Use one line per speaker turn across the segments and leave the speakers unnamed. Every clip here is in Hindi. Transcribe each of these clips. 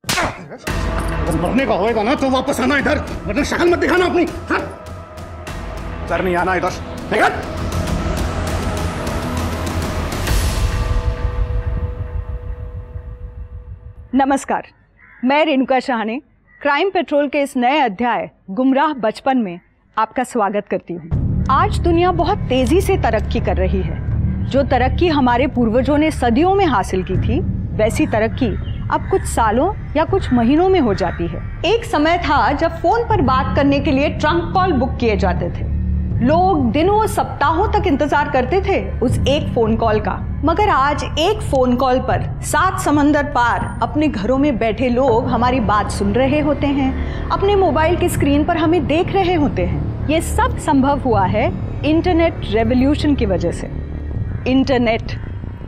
अगर मरने का होएगा ना तो वापस आना इधर, वरना शक्ल मत दिखाना अपनी। हाँ? इधर नहीं आना, इधर निकल।
नमस्कार, मैं रेणुका शाहने क्राइम पेट्रोल के इस नए अध्याय गुमराह बचपन में आपका स्वागत करती हूँ। आज दुनिया बहुत तेजी से तरक्की कर रही है। जो तरक्की हमारे पूर्वजों ने सदियों में हासिल की थी, वैसी तरक्की अब कुछ सालों या कुछ महीनों में हो जाती है। एक समय था जब फोन पर बात करने के लिए ट्रंक कॉल बुक किए जाते थे। लोग दिनों सप्ताहों तक इंतजार करते थे उस एक फोन कॉल का। मगर आज एक फोन कॉल पर 7 समंदर पार अपने घरों में बैठे लोग हमारी बात सुन रहे होते हैं, अपने मोबाइल की स्क्रीन पर हमें देख रहे होते हैं। ये सब संभव हुआ है इंटरनेट रेवोल्यूशन की वजह से। इंटरनेट,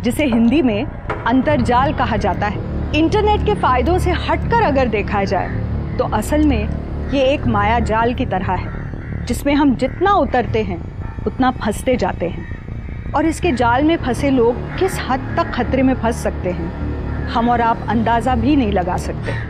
जिसे हिंदी में अंतर्जाल कहा जाता है, इंटरनेट के फायदों से हटकर अगर देखा जाए तो असल में ये एक माया जाल की तरह है, जिसमें हम जितना उतरते हैं उतना फंसते जाते हैं। और इसके जाल में फंसे लोग किस हद तक खतरे में फंस सकते हैं, हम और आप अंदाजा भी नहीं लगा सकते।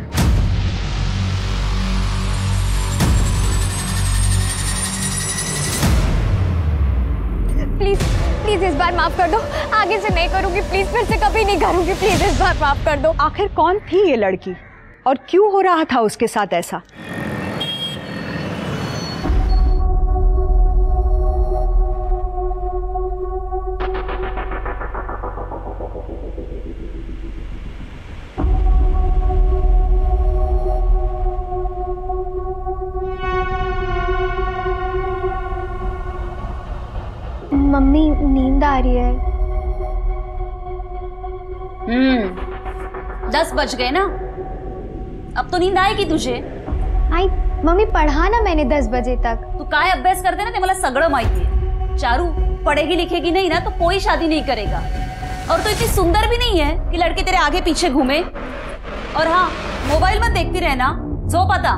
प्लीज प्लीज इस बार माफ कर दो, आगे से नहीं करूंगी, प्लीज फिर से कभी नहीं करूंगी, प्लीज इस बार माफ कर दो।
आखिर कौन थी ये लड़की और क्यों हो रहा था उसके साथ ऐसा?
मम्मी नींद आ रही है।
10 बज गए ना, अब तो नींद आएगी तुझे।
आई मम्मी, पढ़ा ना मैंने 10 बजे तक।
तू काय अभ्यास करते ना, ते मला सगळं माहिती है। चारू पढ़ेगी लिखेगी नहीं ना तो कोई शादी नहीं करेगा। और तो इतनी सुंदर भी नहीं है कि लड़के तेरे आगे पीछे घूमे। और हाँ, मोबाइल मत देखती रहना, सो पता।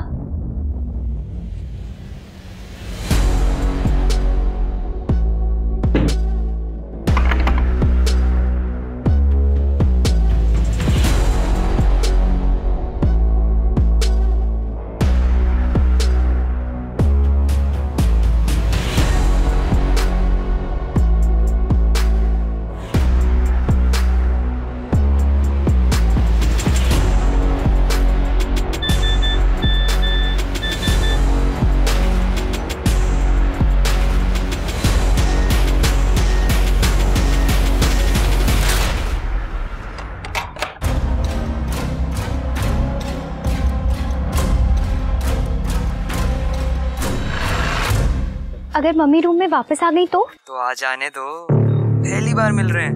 अगर मम्मी रूम में वापस आ गई तो
आ जाने दो, पहली बार मिल रहे हैं,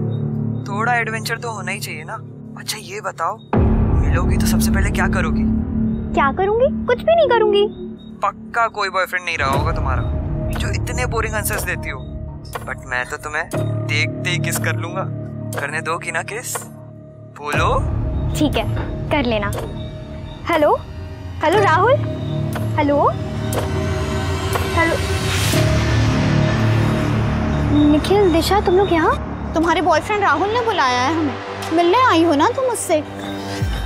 थोड़ा एडवेंचर तो होना ही चाहिए ना। अच्छा ये बताओ, मिलोगी तो सबसे पहले क्या करोगी?
क्या करूंगी? कुछ भी नहीं करूंगी।
पक्का कोई बॉयफ्रेंड नहीं रहा होगा तुम्हारा जो इतने बोरिंग आंसर्स देती हो। बट मैं तो तुम्हें देखते ही किस कर लूंगा। करने दोगी ना किस? बोलो।
ठीक है, कर लेना। Hello hello Rahul, hello hello Nikhil, Disha, तुम लोग यहाँ?
तुम्हारे बॉयफ्रेंड राहुल ने बुलाया है हमें, मिलने आई हो ना तुम उससे?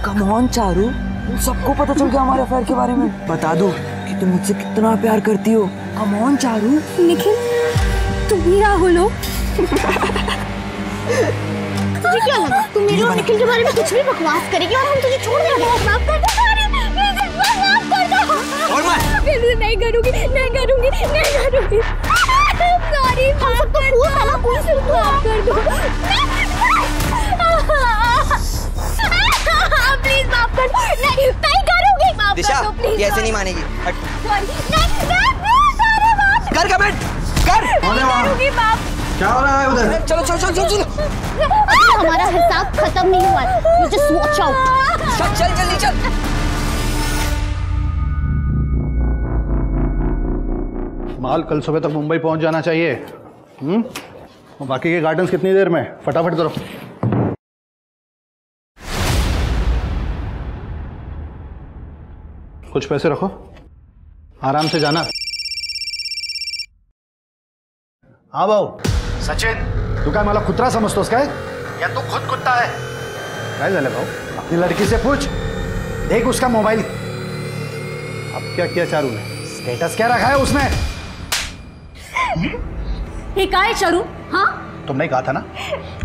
कम ऑन चारू, तुम सबको पता चल गया हमारे अफेयर के बारे में। बता दो कि तुम मुझसे कितना प्यार करती हो। Come on Charu.
निखिल, तुम ही राहुल हो?
तुझे क्या लगा तू मेरे और निखिल के बारे में कुछ भी बकवास करेगी और हम तुझे छोड़ देंगे?
माफ कर दो, माफ कर दो।
और मैं
नहीं करूंगी, नहीं करूंगी, नहीं करूंगी। सॉरी,
हम सब तो फूल वाला कोई से
माफ कर दो। प्लीज माफ कर दो। नहीं करूंगी, माफ
दिशा,
कर दो प्लीज।
ये ऐसे नहीं मानेगी।
कर
कमेंट कर।
करूंगी माफ।
क्या हो रहा है उधर?
चलो चलो चलो चलो
अभी हमारा हिसाब खत्म नहीं हुआ है। You just watch out।
चल जल्दी चल।
माल कल सुबह तक मुंबई पहुंच जाना चाहिए। और बाकी के गार्डन्स कितनी देर में? फटाफट करो। कुछ पैसे रखो, आराम से जाना। हाँ भाऊ।
सचिन,
तू काय मला कुत्रा समजतोस काय?
या तू खुद कुत्ता है?
काय झालं भाऊ? अपनी लड़की से पूछ। देख उसका मोबाइल। अब क्या किया चारू ने? स्टेटस क्या रखा है उसने?
ये क्या है चारू? हाँ,
तुमने कहा था ना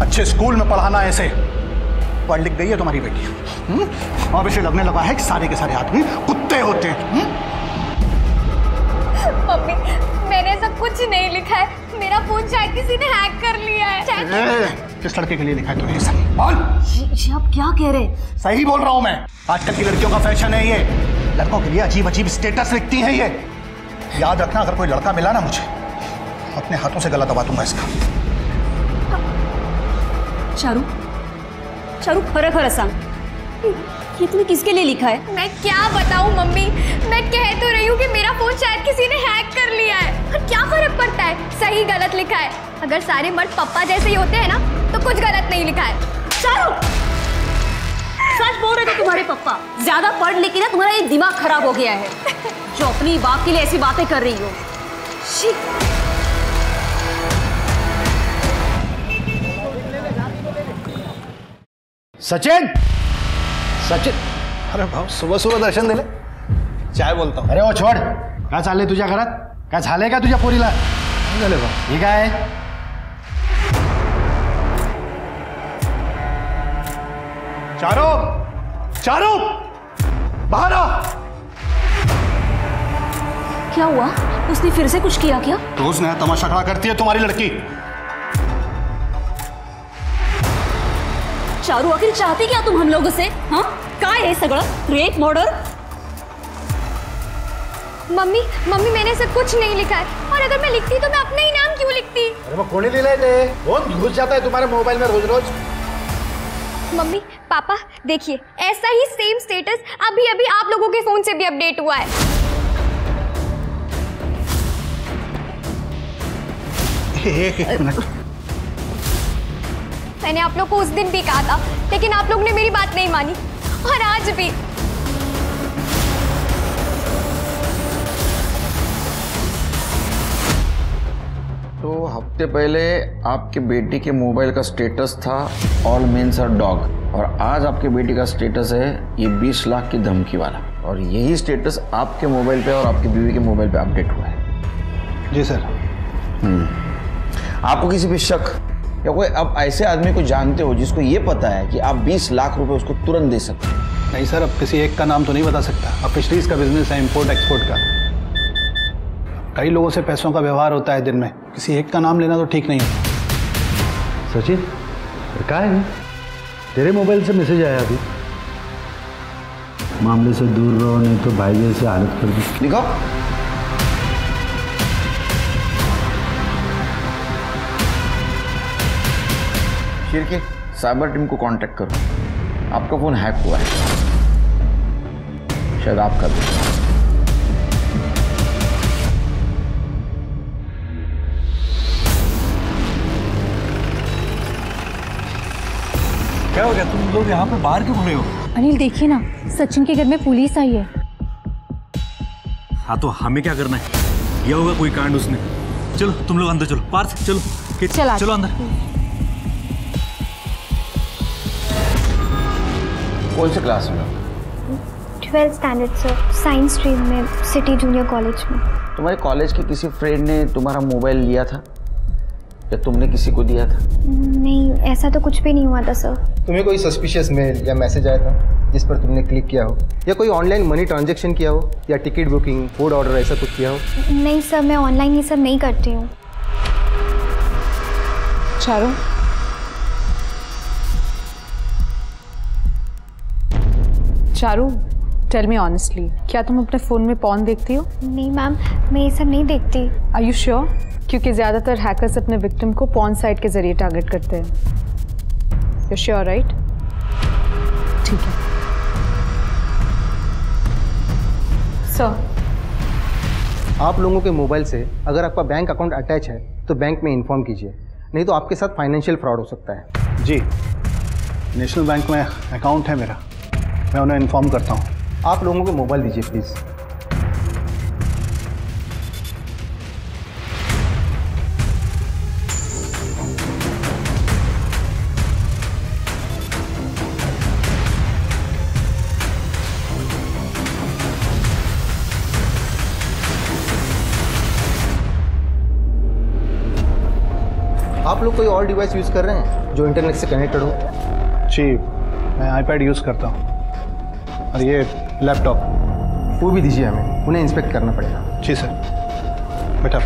अच्छे स्कूल में पढ़ाना, ऐसे पढ़ लिख गई है तुम्हारी बेटी। अब इसे लगने लगा है कि सारे के सारे आदमी कुत्ते होते हैं।
मम्मी, मैंने ऐसा कुछ नहीं लिखा है। मेरा फोन शायद किसी ने हैक कर लिया है।
किस लड़के के लिए लिखा है तूने? सही बोल।
ये आप क्या कह रहे हैं?
सही बोल रहा हूं मैं। आजकल की लड़कियों का फैशन है ये, लड़कों के लिए अजीब अजीब स्टेटस लिखती हैं ये। याद रखना, अगर कोई लड़का मिला ना मुझे, अपने हाथों से गला दबा दूंगा इसका।
चारू, चारू खरं खरं सांग, ये तुमने किसके लिए लिखा है?
मैं क्या बताऊं मम्मी, मैं कह तो रही हूँ कि मेरा फोन शायद किसी ने हैक कर लिया है। और क्या फर्क पड़ता है सही गलत लिखा है? अगर सारे मर्द पप्पा जैसे ही होते हैं ना तो कुछ गलत नहीं लिखा है।
चारू, सच बोल रहे थे तुम्हारे पप्पा। ज्यादा पढ़ लिख के ना तुम्हारा ये दिमाग खराब हो गया है, जो अपनी बाप के लिए ऐसी बातें कर रही हो। शी।
सचिन, सचिन, अरे भाऊ सुबह सुबह दर्शन दिले, चाय बोलता हूँ। अरे वो छोड़, काय चाललंय तुझ्या घरात? काय झालंय का तुझ्या पोरीला? झाले भाऊ, हे काय? चारू, चारू, बाहर आ।
क्या हुआ? उसने फिर से कुछ किया क्या?
रोज नया तमाशा खड़ा करती है तुम्हारी लड़की।
चारू, आखिर चाहती क्या तुम हम लोगों से? हाँ, काय है सगळं? Rape, murder?
मम्मी, मम्मी मैंने ऐसा कुछ नहीं लिखा है। और अगर मैं लिखती तो मैं अपना ही नाम क्यों लिखती?
अरे वो कोणी लिहिलंय ते? कौन घुस जाता है तुम्हारे मोबाइल में रोज रोज?
मम्मी, पापा देखिए, ऐसा ही सेम स्टेटस अभी अभी आप लोगों के फोन से भी अपडेट हुआ है।
एक मिनट,
मैंने आप लोग को उस दिन भी कहा था, लेकिन आप लोग ने मेरी बात नहीं मानी, और आज भी।
तो हफ्ते पहले आपके बेटी के मोबाइल का स्टेटस था ऑल मेन्स आर डॉग, और आज आपके बेटी का स्टेटस है ये 20 लाख की धमकी वाला, और यही स्टेटस आपके मोबाइल पे और आपकी बीवी के मोबाइल पे अपडेट हुआ है।
जी सर।
आपको किसी पे शक या कोई अब ऐसे आदमी को जानते हो जिसको ये पता है कि आप 20 लाख रुपए उसको तुरंत दे सकते हैं?
नहीं सर, अब किसी एक का नाम तो नहीं बता सकता। अब फिशरीज का बिजनेस है, इंपोर्ट एक्सपोर्ट का, कई लोगों से पैसों का व्यवहार होता है दिन में, किसी एक का नाम लेना तो ठीक नहीं होता।
सचिन, क्या है? तेरे मोबाइल से मैसेज आया अभी। मामले से दूर रहो नहीं तो भाई जैसे हालत कर दी।
दिखाओ। शिरके, साइबर टीम को कांटेक्ट करो, आपका फोन हैक हुआ है, शायद आपका भी।
क्या हो गया? तुम लोग यहाँ पे बाहर क्यों खड़े हो?
अनिल देखिए ना, सचिन के घर में पुलिस आई है।
हाँ तो हमें क्या करना है? किया होगा कोई कांड उसने। चलो तुम लोग अंदर चलो, पार्थ चलो, चलो अंदर।
कौन से क्लास में?
12th standard sir, science stream में, सिटी जूनियर कॉलेज में।
तुम्हारे कॉलेज के किसी फ्रेंड ने तुम्हारा मोबाइल लिया था या तुमने किसी को दिया था?
नहीं, ऐसा तो कुछ भी नहीं हुआ था सर।
तुम्हें कोई सस्पिशियस मेल या मैसेज आया था जिस पर तुमने क्लिक किया हो, या कोई ऑनलाइन मनी ट्रांजैक्शन किया हो, या टिकट बुकिंग, फूड ऑर्डर ऐसा कुछ किया हो?
नहीं सर, मैं ऑनलाइन ये सब नहीं करती हूँ।
Charu, Charu, tell me honestly, क्या तुम अपने फ़ोन में पॉर्न देखती हो?
नहीं मैम, मैं ये सब नहीं देखती।
Are you sure? क्योंकि ज़्यादातर हैकर्स अपने विक्टिम को पॉर्न साइट के ज़रिए टारगेट करते हैं। You sure right? ठीक है सर।
आप लोगों के मोबाइल से अगर आपका बैंक अकाउंट अटैच है तो बैंक में इन्फॉर्म कीजिए, नहीं तो आपके साथ फाइनेंशियल फ्रॉड हो सकता है।
जी, नेशनल बैंक में अकाउंट है मेरा, मैं उन्हें इन्फॉर्म करता हूँ।
आप लोगों को मोबाइल दीजिए प्लीज़। आप लोग कोई और डिवाइस यूज़ कर रहे हैं जो इंटरनेट से कनेक्टेड हो?
जी, मैं आईपैड यूज़ करता हूँ और ये लैपटॉप।
वो भी दीजिए हमें, उन्हें इंस्पेक्ट करना पड़ेगा।
जी सर, बेटा।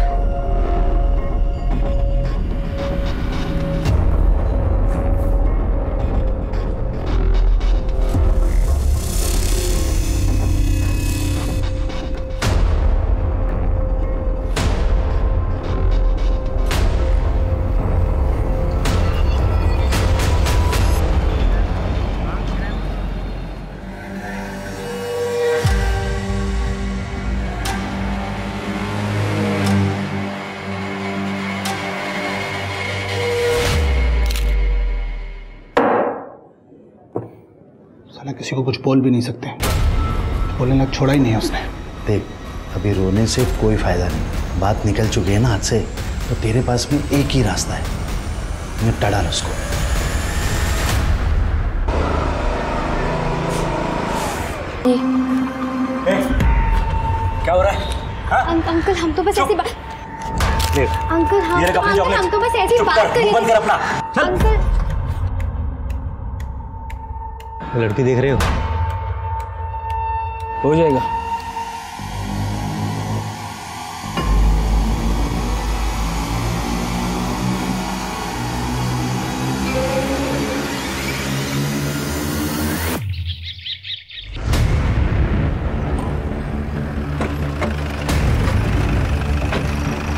साला किसी को कुछ बोल भी नहीं सकते, बोलने लग छोड़ा ही नहीं है उसने।
देख, अभी रोने से कोई फायदा नहीं, बात निकल चुकी है ना हाथ से, तो तेरे पास में एक ही रास्ता है, निपटा डाल उसको।
क्या हो रहा है?
अंकल हम तो बस ऐसी बात अंकल हम तो बस ऐसी बात कर रहे हैं।
बंद कर अपना।
अंकल
लड़की देख रहे हो जाएगा।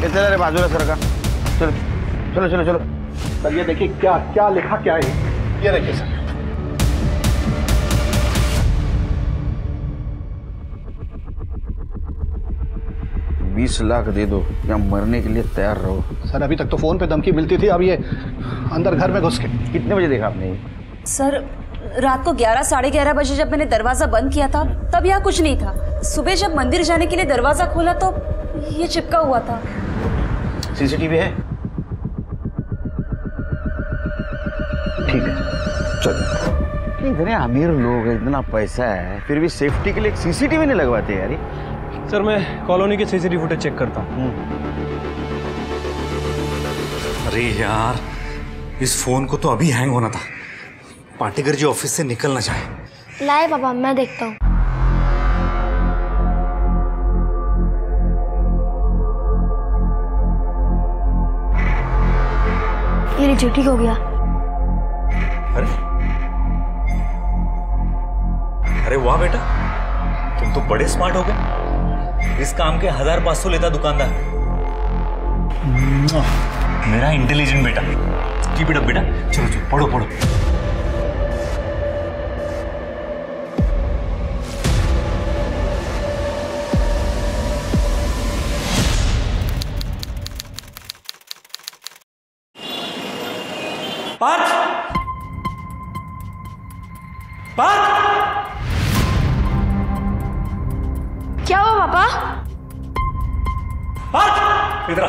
चलो रे बाजूला सरका, चलो चलो चलो चलो।
सर ये देखिए क्या क्या लिखा क्या है, ये देखिए सर।
$20 लाख दे दो या मरने के लिए तैयार रहो।
सर अभी तक तो फोन पे धमकी मिलती थी, अब ये अंदर घर में घुस के।
कितने बजे देखा आपने?
सर रात को 11 साढ़े 11 बजे जब मैंने दरवाजा बंद किया था तब यहाँ कुछ नहीं था। सुबह जब मंदिर जाने के लिए दरवाजा खोला तो ये चिपका हुआ था।
सीसीटीवी है? ठीक है, चलो। इतने अमीर लोग हैं, इतना पैसा है, फिर भी सेफ्टी के लिए एक सीसीटीवी नहीं लगवाते यार।
सर मैं कॉलोनी के सीसीटीवी फुटेज चेक करता हूँ। अरे यार, इस फोन को तो अभी हैंग होना था। पाटेकर जी ऑफिस से निकल ना चाहे।
लाए पापा, मैं देखता हूँ। ये लीजिए, ठीक हो गया।
अरे वाह बेटा, तुम तो बड़े स्मार्ट हो गए। इस काम के 1500 लेता दुकानदार। मेरा इंटेलिजेंट बेटा। कीप इट अप बेटा। चलो चलो पढ़ो पढ़ो।
क्या हुआ पापा?
इधर आ।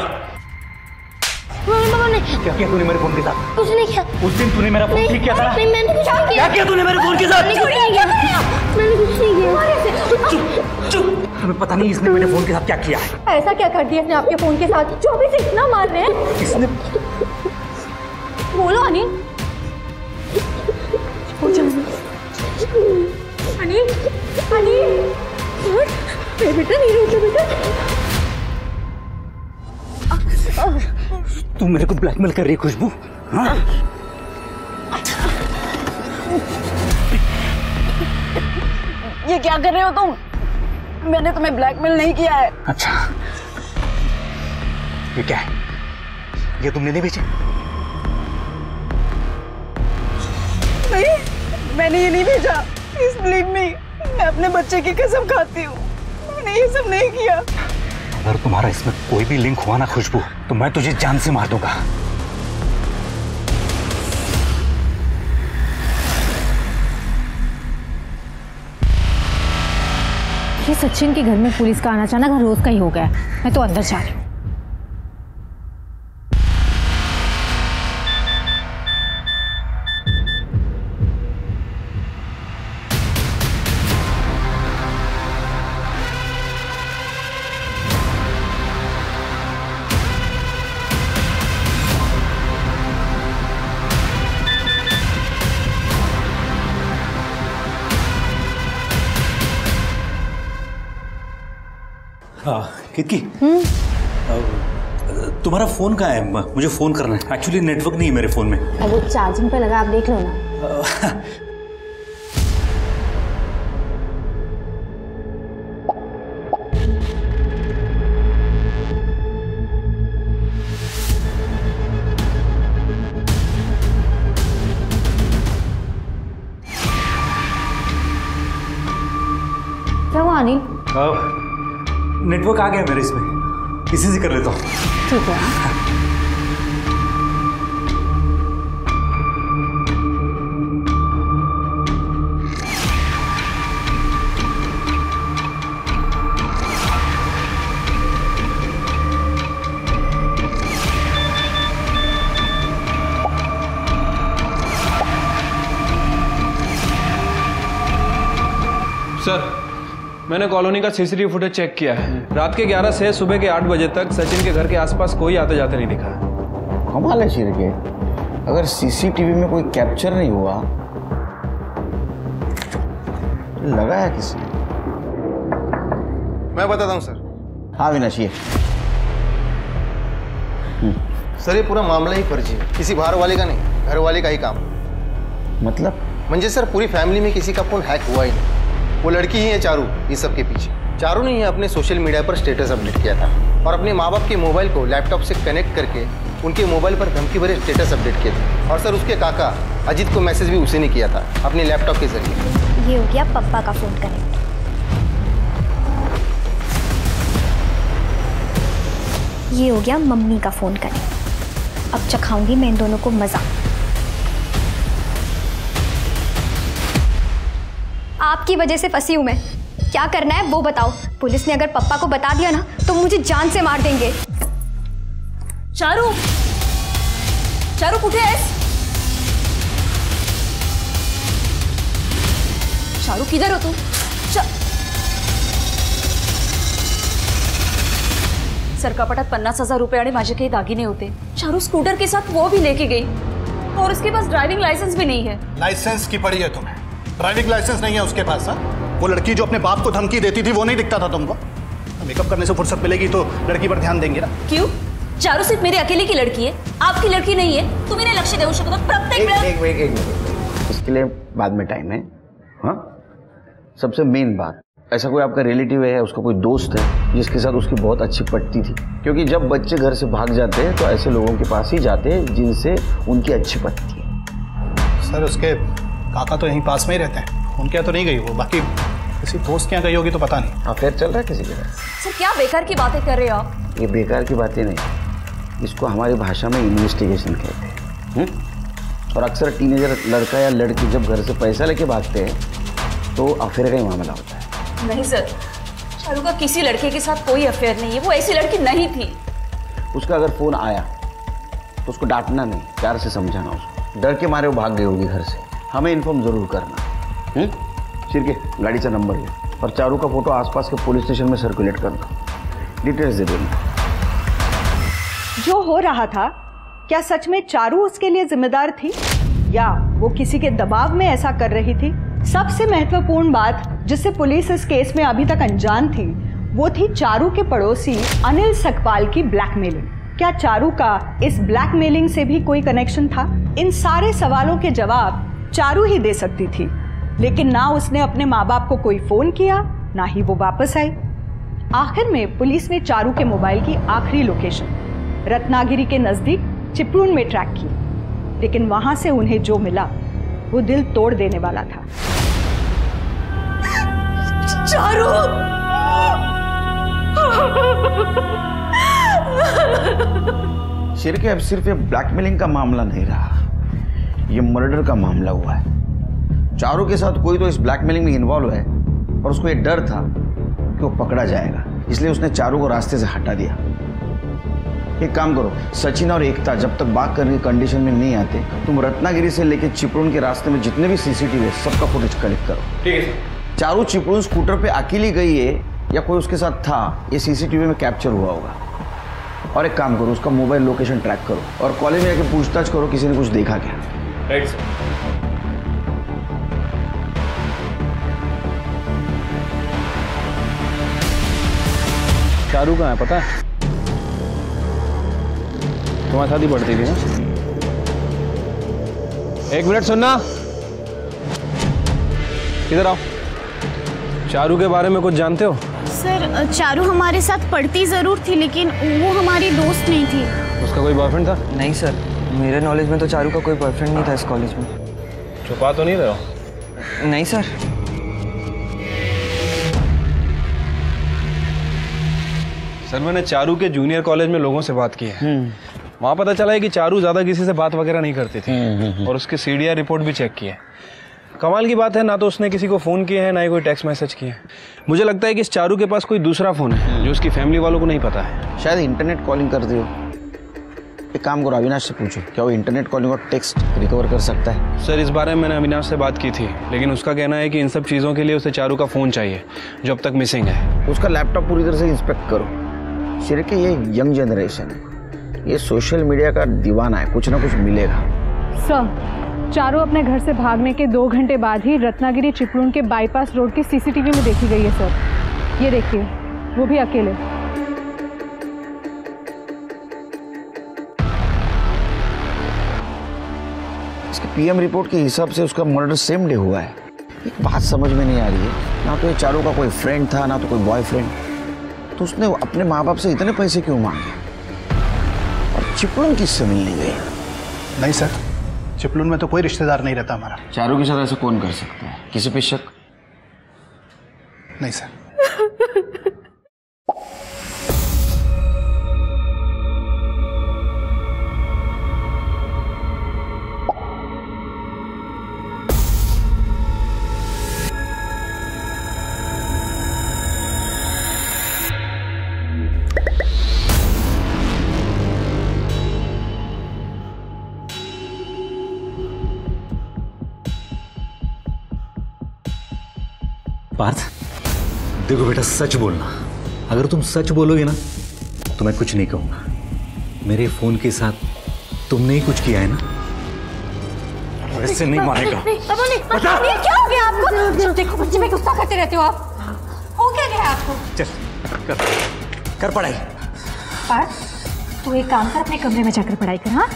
पापा ने
क्या किया तूने मेरे फोन के साथ?
कुछ नहीं किया।
उस दिन तूने मेरा फोन ठीक किया था?
नहीं, मैंने कुछ नहीं किया।
क्या किया तूने मेरे फोन के साथ?
मैंने कुछ नहीं किया। मैंने कुछ नहीं किया।
चुप चुप। तुम्हें पता नहीं इसने मेरे फोन के साथ क्या किया है?
ऐसा क्या कर दिया इसने आपके फोन के साथ जो अभी से इतना मार रहे हैं?
इसने
बोलो अनिल। अनिल अनिल बेटा नहीं रोते बेटा।
तू मेरे को ब्लैकमेल कर रही है खुशबू? हाँ?
ये क्या कर रहे हो तुम? मैंने तुम्हें ब्लैकमेल नहीं किया है।
अच्छा, ये क्या है? ये तुमने नहीं बेचे?
नहीं, मैंने ये नहीं भेजा। प्लीज बिलीव मी, मैं अपने बच्चे की कसम खाती हूँ, मैंने ये सब नहीं किया।
अगर तुम्हारा इसमें कोई भी लिंक हुआ ना खुशबू, तो मैं तुझे जान से मार दूंगा।
ये सचिन के घर में पुलिस का आना जाना हर रोज का ही हो गया। मैं तो अंदर जा रही हूँ।
कितकी तुम्हारा फोन कहाँ है? मुझे फोन करना है। एक्चुअली नेटवर्क नहीं है मेरे फोन में।
वो चार्जिंग पे लगा, आप देख लो ना। क्या हुआ अनिल?
नेटवर्क आ गया मेरे इसमें, इसी से कर लेता हूँ।
ठीक है।
सर, मैंने कॉलोनी का सीसीटीवी फुटेज चेक किया है। रात के 11 से सुबह के 8 बजे तक सचिन के घर के आसपास कोई आते जाते नहीं दिखा।
कमाल है शिर के, अगर सीसीटीवी में कोई कैप्चर नहीं हुआ तो लगाया किसी।
मैं बताता हूँ सर।
हाँ विनाश, ये
सर ये पूरा मामला ही फर्जी है, किसी बाहर वाले का नहीं, घर वाले का ही काम।
मतलब?
म्हणजे सर पूरी फैमिली में किसी का फोन हैक हुआ ही नहीं। वो लड़की ही है चारू इस सब के पीछे। चारू ने ही अपने सोशल मीडिया पर स्टेटस अपडेट किया था और अपने माँ बाप के मोबाइल को लैपटॉप से कनेक्ट करके उनके मोबाइल पर धमकी भरे स्टेटस अपडेट किए थे। और सर उसके काका अजीत को मैसेज भी उसी ने किया था अपने लैपटॉप के जरिए।
ये हो गया पप्पा का फोन कनेक्ट। ये हो गया मम्मी का फोन कनेक्ट। अब चखाऊंगी मैं इन दोनों को मजा। आपकी वजह से फंसी हूं मैं। क्या करना है वो बताओ। पुलिस ने अगर पप्पा को बता दिया ना तो मुझे जान से मार देंगे।
चारू, चारू कुठे आहेस? चारू किधर हो तू? सर कपाटात 50,000 रुपये आणि माझे काही दागिने होते। चारू स्कूटर के साथ वो भी लेके गई और उसके पास ड्राइविंग लाइसेंस भी नहीं है।
लाइसेंस की पड़ी है तुम्हें? ड्राइविंग लाइसेंस नहीं है उसके पास? वो लड़की जो अपने बाप को धमकी देती थी वो नहीं दिखता था तुमको? मेकअप करने से फुर्सत मिलेगी तो लड़की पर ध्यान देंगे ना।
क्यों? चारू सिर्फ मेरे अकेले की लड़की है, आपकी लड़की नहीं है। तुम्ही नहीं लक्ष देऊ शकत प्रत्येक
एक इसके लिए बाद में टाइम है। हाँ, सबसे मेन बात, ऐसा कोई आपका रिलेटिव है, उसका कोई दोस्त है जिसके साथ उसकी बहुत अच्छी पटती थी? क्योंकि जब बच्चे घर से भाग जाते हैं तो ऐसे लोगों के पास ही जाते हैं जिनसे उनकी अच्छी पटती है।
सर उसके काका तो यहीं पास में ही रहते हैं, उनके यहाँ तो नहीं गई वो, बाकी किसी दोस्त के यहाँ गई होगी तो पता नहीं।
अफेयर चल रहा है किसी के साथ?
सर क्या बेकार की बातें कर रहे हो आप?
ये बेकार की बातें नहीं, इसको हमारी भाषा में इन्वेस्टिगेशन कहते हैं। और अक्सर टीनेजर लड़का या लड़की जब घर से पैसा लेके भागते हैं तो अफेयर का ही मामला होता है।
नहीं सर, चारू का किसी लड़के के साथ कोई अफेयर नहीं है, वो ऐसी लड़की नहीं थी।
उसका अगर फोन आया तो उसको डांटना नहीं, प्यार से समझाना उसको। डर के मारे वो भाग गई होगी घर से, हमें इन्फॉर्म जरूर करना। शिरके गाड़ीचा नंबर घे और चारू का फोटो आसपास के पुलिस स्टेशन में सर्कुलेट करना, डिटेल्स दे देना।
जो हो रहा था क्या सच में चारू उसके लिए जिम्मेदार थी या वो किसी के दबाव में ऐसा कर रही थी? सबसे महत्वपूर्ण बात जिससे पुलिस इस केस में अभी तक अनजान थी वो थी चारू के पड़ोसी अनिल सकपाल की ब्लैकमेलिंग। क्या चारू का इस ब्लैकमेलिंग से भी कोई कनेक्शन था? इन सारे सवालों के जवाब चारू ही दे सकती थी, लेकिन ना उसने अपने माँ बाप को कोई फोन किया, ना ही वो वापस आई। आखिर में पुलिस ने चारू के मोबाइल की आखिरी लोकेशन रत्नागिरी के नजदीक चिपळूण में ट्रैक की, लेकिन वहां से उन्हें जो मिला वो दिल तोड़ देने वाला था।
चारू!
शिर के अब सिर्फ ये ब्लैकमेलिंग का मामला नहीं रहा, ये मर्डर का मामला हुआ है। चारू के साथ कोई तो इस ब्लैकमेलिंग में इन्वॉल्व है और उसको ये डर था कि वो पकड़ा जाएगा, इसलिए उसने चारू को रास्ते से हटा दिया। एक काम करो, सचिन और एकता जब तक बात करने की कंडीशन में नहीं आते, तुम रत्नागिरी से लेकर चिपळूण के रास्ते में जितने भी सीसीटीवी है सबका फुटेज कलेक्ट करो। ठीक है। चारू चिपळूण स्कूटर पे अकेली गई है या कोई उसके साथ था, ये सीसीटीवी में कैप्चर हुआ होगा। और एक काम करो, उसका मोबाइल लोकेशन ट्रैक करो और कॉलेज में जाके पूछताछ करो किसी ने कुछ देखा क्या।
Right sir. चारू कहाँ है पता है? तुम्हारे साथ ही पढ़ती थी ना? एक मिनट सुनना, इधर आओ। चारू के बारे में कुछ जानते हो?
सर चारू हमारे साथ पढ़ती जरूर थी लेकिन वो हमारी दोस्त नहीं थी।
उसका कोई बॉयफ्रेंड था?
नहीं सर, मेरे नॉलेज में तो चारू का कोई बॉयफ्रेंड नहीं था इस कॉलेज में।
छुपा तो नहीं रहे हो?
नहीं सर।
सर मैंने चारू के जूनियर कॉलेज में लोगों से बात की है। वहाँ पता चला है कि चारू ज़्यादा किसी से बात वगैरह नहीं करती थी और उसकी CDR रिपोर्ट भी चेक की है। कमाल की बात है, ना तो उसने किसी को फ़ोन किए हैं ना ही कोई टेक्स्ट मैसेज किए हैं। मुझे लगता है कि इस चारू के पास कोई दूसरा फ़ोन है जो उसकी फैमिली वालों को नहीं पता है।
शायद इंटरनेट कॉलिंग करती हो। एक काम करो, अविनाश से पूछो क्या वो इंटरनेट कॉलिंग और टेक्स्ट रिकवर कर सकता है।
सर इस बारे में मैंने अविनाश से बात की थी, लेकिन उसका कहना है कि इन सब चीज़ों के लिए उसे चारू का फ़ोन चाहिए जो अब तक मिसिंग है।
उसका लैपटॉप पूरी तरह से इंस्पेक्ट करो। शेर के ये यंग जनरेशन है, ये सोशल मीडिया का दीवाना है, कुछ ना कुछ मिलेगा।
सर चारू अपने घर से भागने के 2 घंटे बाद ही रत्नागिरी चिपळूण के बाईपास रोड के CCTV में देखी गई है सर। ये देखिए, वो भी अकेले।
इसके PM रिपोर्ट के हिसाब से उसका मर्डर सेम डे हुआ है। एक बात समझ में नहीं आ रही है, ना तो ये चारू का कोई फ्रेंड था ना तो कोई बॉयफ्रेंड, तो उसने अपने माँ बाप से इतने पैसे क्यों मांगे और चिपळूण किससे मिलने गई?
नहीं सर, चिपळूण में तो कोई रिश्तेदार नहीं रहता हमारा।
चारू के साथ ऐसा कौन कर सकता है? किसी पे शक?
नहीं सर।
पार्थ देखो बेटा, सच बोलना। अगर तुम सच बोलोगे ना तो मैं कुछ नहीं कहूंगा। मेरे फोन के साथ तुमने ही कुछ किया है ना? वैसे नहीं मानेगा।
ये क्या हो गया आपको? देखो बच्चे में गुस्सा करते रहते हो आप। हो क्या गया आपको?
चल कर पढ़ाई।
पार्थ तू एक काम कर, अपने कमरे में जाकर पढ़ाई कर। हाँ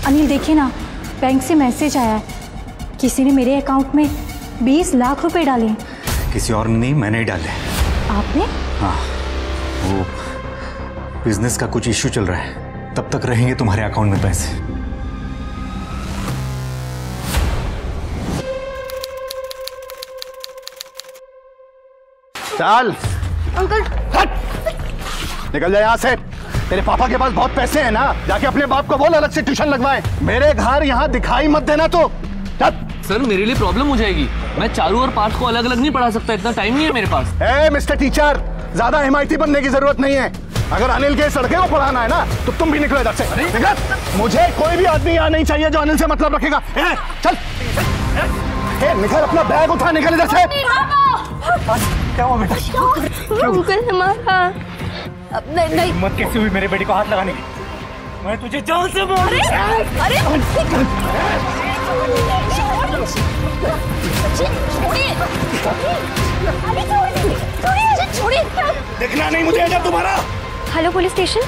अनिल देखिए ना, बैंक से मैसेज आया है, किसी ने मेरे अकाउंट में 20 लाख रुपए डाले।
किसी और ने नहीं, मैंने ही डाले।
आपने?
हाँ, वो बिजनेस का कुछ इश्यू चल रहा है, तब तक रहेंगे तुम्हारे अकाउंट में पैसे।
चल
अंकल
निकल जा यहाँ से। तेरे पापा के पास बहुत पैसे हैं ना, जाके अपने बाप को बोल अलग से ट्यूशन लगवाए। मेरे घर यहाँ दिखाई मत देना तो।
सर मेरे लिए प्रॉब्लम हो जाएगी, मैं चारू और पार्थ को अलग अलग नहीं पढ़ा सकता, इतना टाइम नहीं है मेरे पास।
ए मिस्टर टीचर, ज्यादा हिमायती बनने की जरूरत नहीं है। अगर अनिल के सड़के को पढ़ाना है ना तो तुम भी निकलो इधर से। निकल, मुझे कोई भी आदमी यहाँ नहीं चाहिए जो अनिल से मतलब रखेगा। चल निकल, अपना बैग उठा, निकल इधर से। क्या हुआ बेटा?
अंकल हमारा नहीं।
हिम्मत कैसे हुई मेरे बेटे को हाथ लगाने की? मैं तुझे जान से मार।
अरे छोड़िए।
देखना नहीं मुझे अगर तुम्हारा।
Hello police station.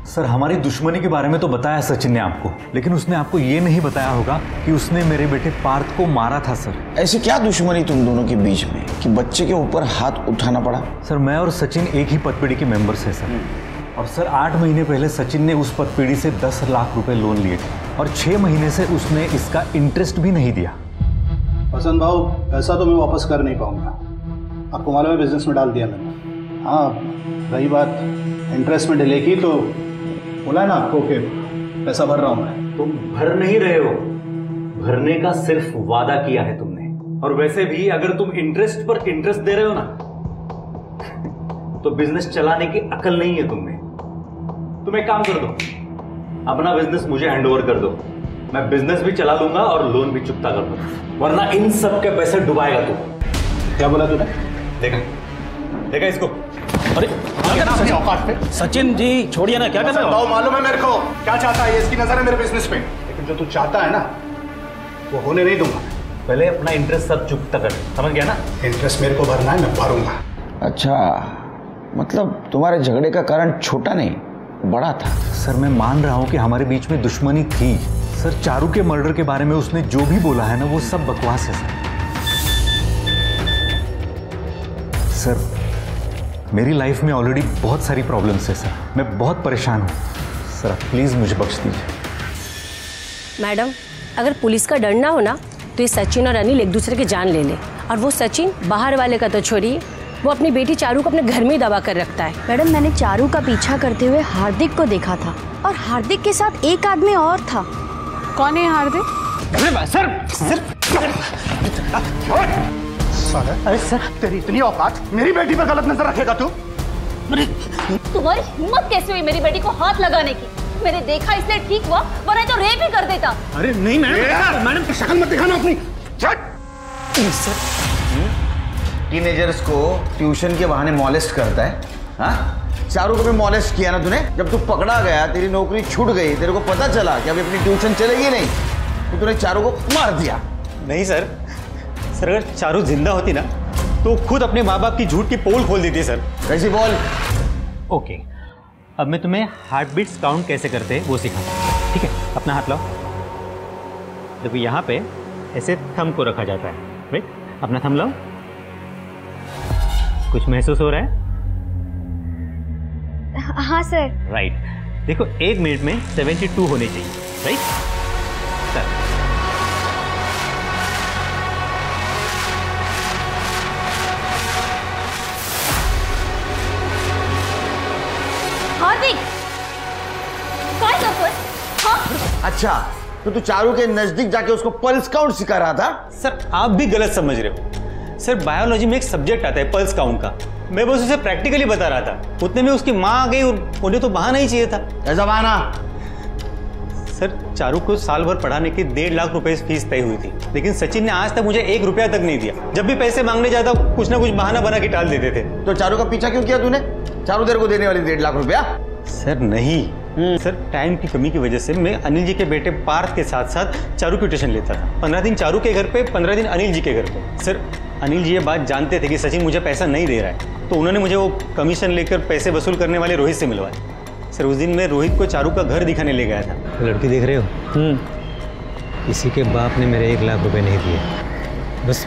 सर हमारी दुश्मनी के बारे में तो बताया सचिन ने आपको, लेकिन उसने आपको ये नहीं बताया होगा कि उसने मेरे बेटे पार्थ को मारा था। सर
ऐसी क्या दुश्मनी तुम दोनों के बीच में कि बच्चे के ऊपर हाथ उठाना पड़ा?
सर मैं और सचिन एक ही पदपीढ़ी के मेंबर्स हैं सर। और सर 8 महीने पहले सचिन ने उस पदपीढ़ी से 10 लाख रुपए लोन लिए थे और 6 महीने से उसने इसका इंटरेस्ट भी नहीं दिया।
वसंत भाऊ, पैसा तो मैं वापस कर नहीं पाऊंगा, आपको मालूम है बिजनेस में डाल दिया मैंने। हाँ रही बात इंटरेस्ट में डिले की, तो बोला ना आपको कि पैसा भर रहा हूँ मैं।
तुम भर नहीं रहे हो, भरने का सिर्फ वादा किया है तुमने। और वैसे भी अगर तुम इंटरेस्ट पर इंटरेस्ट दे रहे हो ना तो बिजनेस चलाने की अकल नहीं है तुम्हें। तुम एक काम कर दो, अपना बिजनेस मुझे हैंडओवर कर दो, मैं बिजनेस भी चला लूंगा और लोन भी चुकता कर दूंगा, वरना इन सब के पैसे डुबाएगा तू।
क्या बोला तूने?
देखा इसको? अरे
औकात पे
सचिन जी छोड़िए ना, क्या कर रहे हो?
मालूम है मेरे को क्या चाहता है, इसकी नजर है मेरे बिजनेस पे, लेकिन जो तू चाहता है ना वो होने नहीं दूंगा।
पहले अपना इंटरेस्ट सब चुकता कर, समझ गया ना?
इंटरेस्ट मेरे को भरना है, मैं भरूंगा।
अच्छा मतलब तुम्हारे झगड़े का कारण छोटा नहीं बड़ा था।
सर मैं मान रहा हूँ कि हमारे बीच में दुश्मनी थी सर। चारू के मर्डर के बारे में उसने जो भी बोला है ना वो सब बकवास है सर। मेरी लाइफ में ऑलरेडी बहुत सारी प्रॉब्लम्स है सर। मैं बहुत परेशान हूँ सर, प्लीज मुझे बख्श दीजिए।
मैडम अगर पुलिस का डर ना हो ना तो ये सचिन और अनिल एक दूसरे की जान ले ले। और वो सचिन बाहर वाले का तो छोड़िए, वो अपनी बेटी चारू को अपने घर में ही दबा कर रखता है।
मैडम मैंने चारू का पीछा करते हुए हार्दिक को देखा था और हार्दिक के साथ एक आदमी और था।
कौन है हार्दिक?
अरे सर तेरी इतनी औकात, मेरी बेटी पर गलत नजर रखेगा तू?
तुम्हारी हिम्मत कैसे हुई मेरी बेटी को हाथ लगाने की? मैंने देखा इसलिए ठीक हुआ, वरना तो रेप ही कर देता।
अरे नहीं मैडम, मैडम की शक्ल मत दिखाना अपनी।
टीनेजर्स को ट्यूशन के बहाने मॉलेस्ट करता है। हाँ, चारू को भी मॉलेस्ट किया ना तूने। जब तू पकड़ा गया, तेरी नौकरी छूट गई, तेरे को पता चला कि अभी अपनी ट्यूशन चलेगी नहीं, तो तूने चारू को मार दिया।
नहीं सर, सर अगर चारू जिंदा होती ना तो खुद अपने माँ बाप की झूठ की पोल खोल देती सर।
कैसी पोल?
ओके, अब मैं तुम्हें हार्ट बीट्स काउंट कैसे करते हैं वो सिखाता हूँ। ठीक है, अपना हाथ लाओ। देखो यहाँ पे ऐसे थंब को रखा जाता है, राइट? अपना थंब लाओ। कुछ महसूस हो रहा है?
हाँ सर।
राइट। देखो 1 मिनट में 72 होने चाहिए, राइट? सर
हार्दिक काय करतोय?
अच्छा, तो तू चारू के नजदीक जाके उसको पल्स काउंट सिखा रहा था?
सर आप भी गलत समझ रहे हो। सर बायोलॉजी में एक सब्जेक्ट आता है पल्स काउंट का, मैं बस उसे प्रैक्टिकली बता रहा था। उतने में उसकी माँ आ गई और उन्हें तो बहाना ही चाहिए था।
ऐसा बहाना?
सर चारू को साल भर पढ़ाने की 1.5 लाख रुपए फीस तय हुई थी, लेकिन सचिन ने आज तक मुझे 1 रुपया तक नहीं दिया। जब भी पैसे मांगने जाता कुछ ना कुछ बहाना बना के टाल देते थे।
तो चारू का पीछा क्यों किया तूने? चारू तेरे को देने वाली 1.5 लाख रुपया?
सर नहीं, सर टाइम की कमी की वजह से मैं अनिल जी के बेटे पार्थ के साथ साथ चारू की ट्यूशन लेता था। 15 दिन चारू के घर पे, 15 दिन अनिल जी के घर पे। सर अनिल जी ये बात जानते थे कि सचिन मुझे पैसा नहीं दे रहा है, तो उन्होंने मुझे वो कमीशन लेकर पैसे वसूल करने वाले रोहित से मिलवाया। सर उस दिन मैं रोहित को चारू का घर दिखाने ले गया था।
लड़की देख रहे हो? किसी के बाप ने मेरे 1 लाख रुपए नहीं दिए। बस